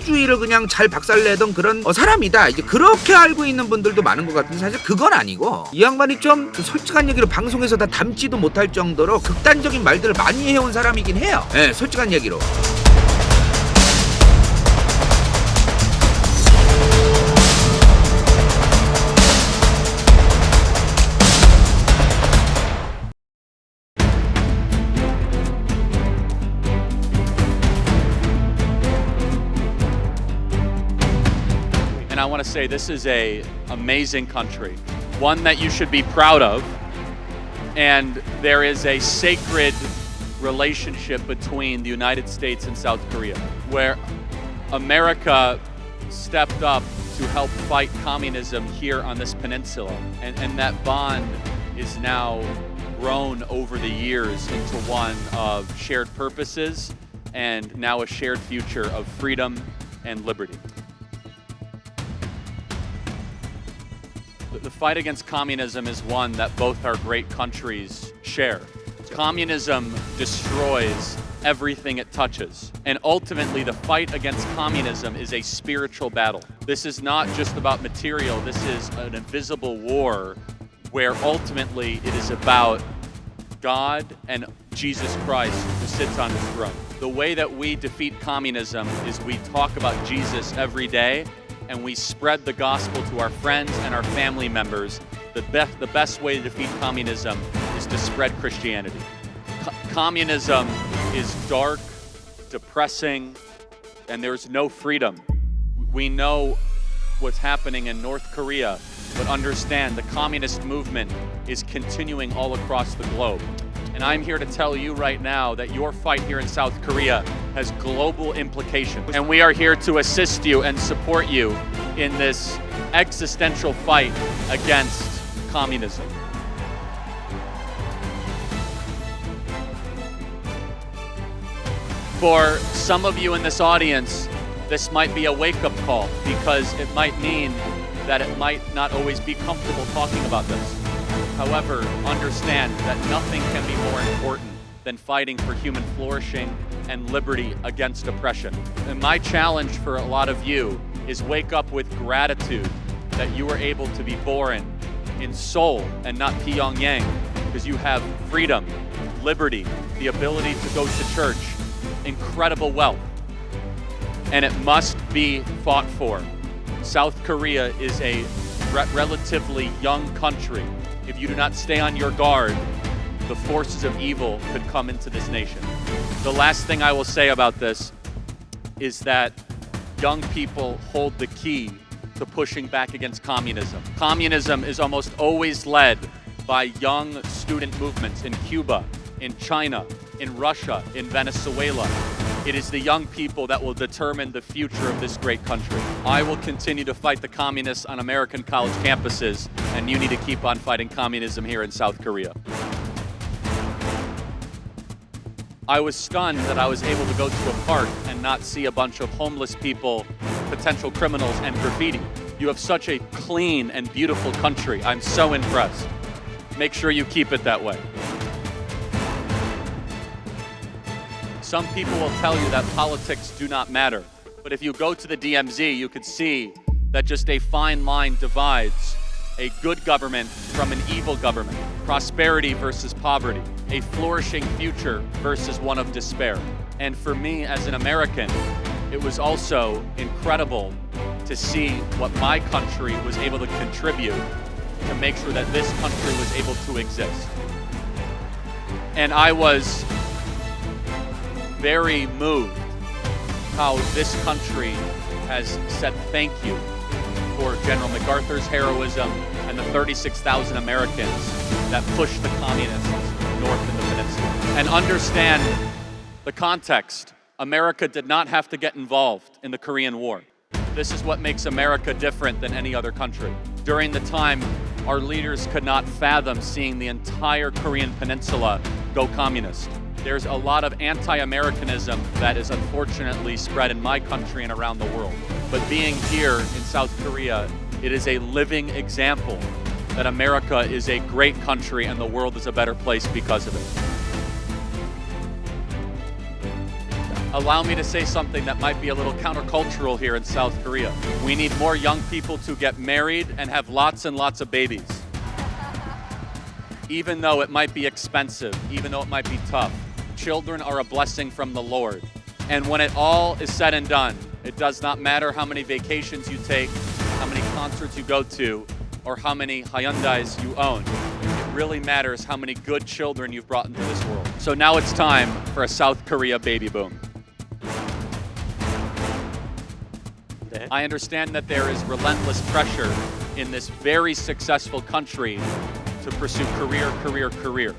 주의를 그냥 잘 박살내던 그런 사람이다, 이제 그렇게 알고 있는 분들도 많은 것 같은데, 사실 그건 아니고 이 양반이 좀 솔직한 얘기로 방송에서 다 담지도 못할 정도로 극단적인 말들을 많이 해온 사람이긴 해요. 네, 솔직한 얘기로. And I want to say this is an amazing country, one that you should be proud of, and there is a sacred relationship between the United States and South Korea, where America stepped up to help fight communism here on this peninsula, and that bond is now grown over the years into one of shared purposes and now a shared future of freedom and liberty. The fight against communism is one that both our great countries share. Communism destroys everything it touches. And ultimately, the fight against communism is a spiritual battle. This is not just about material. This is an invisible war where ultimately it is about God and Jesus Christ who sits on his throne. The way that we defeat communism is we talk about Jesus every day, and we spread the gospel to our friends and our family members. The best way to defeat communism is to spread Christianity. Communism is dark, depressing, and there's no freedom. We know what's happening in North Korea, but understand the communist movement is continuing all across the globe. And I'm here to tell you right now that your fight here in South Korea has global implications. And we are here to assist you and support you in this existential fight against communism. For some of you in this audience, this might be a wake-up call, because it might mean that it might not always be comfortable talking about this. However, understand that nothing can be more important than fighting for human flourishing and liberty against oppression. And my challenge for a lot of you is wake up with gratitude that you were able to be born in Seoul and not Pyongyang, because you have freedom, liberty, the ability to go to church, incredible wealth, and it must be fought for. South Korea is a relatively young country. If you do not stay on your guard, the forces of evil could come into this nation. The last thing I will say about this is that young people hold the key to pushing back against communism. Communism is almost always led by young student movements in Cuba, in China, in Russia, in Venezuela. It is the young people that will determine the future of this great country. I will continue to fight the communists on American college campuses, and you need to keep on fighting communism here in South Korea. I was stunned that I was able to go to a park and not see a bunch of homeless people, potential criminals, and graffiti. You have such a clean and beautiful country. I'm so impressed. Make sure you keep it that way. Some people will tell you that politics do not matter. But if you go to the DMZ, you could see that just a fine line divides a good government from an evil government, prosperity versus poverty, a flourishing future versus one of despair. And for me as an American, it was also incredible to see what my country was able to contribute to make sure that this country was able to exist. And I was very moved how this country has said thank you for General MacArthur's heroism and the 36,000 Americans that pushed the communists north in the peninsula. And understand the context. America did not have to get involved in the Korean War. This is what makes America different than any other country. During the time, our leaders could not fathom seeing the entire Korean peninsula go communist. There's a lot of anti-Americanism that is unfortunately spread in my country and around the world. But being here in South Korea, it is a living example that America is a great country and the world is a better place because of it. Allow me to say something that might be a little countercultural here in South Korea. We need more young people to get married and have lots and lots of babies. Even though it might be expensive, even though it might be tough, children are a blessing from the Lord. And when it all is said and done, it does not matter how many vacations you take, how many concerts you go to, or how many Hyundais you own. It really matters how many good children you've brought into this world. So now it's time for a South Korea baby boom. I understand that there is relentless pressure in this very successful country to pursue career.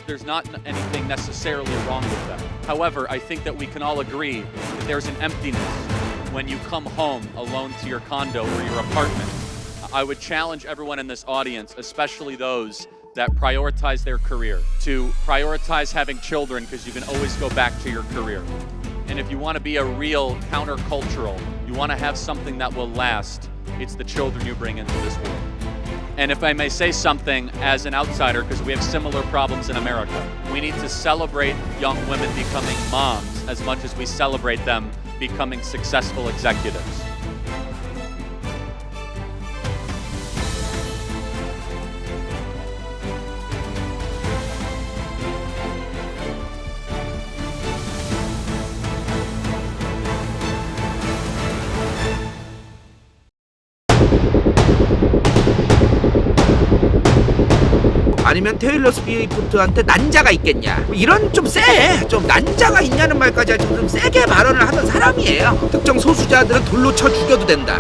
There's not anything necessarily wrong with that. However, I think that we can all agree that there's an emptiness when you come home alone to your condo or your apartment. I would challenge everyone in this audience, especially those that prioritize their career, to prioritize having children because you can always go back to your career. And if you want to be a real countercultural, you want to have something that will last, it's the children you bring into this world. And if I may say something as an outsider, because we have similar problems in America, we need to celebrate young women becoming moms as much as we celebrate them becoming successful executives. 아니면 테일러 스위프트한테 난자가 있겠냐, 뭐 이런 좀 난자가 있냐는 말까지 좀 세게 발언을 하던 사람이에요. 특정 소수자들은 돌로 쳐 죽여도 된다.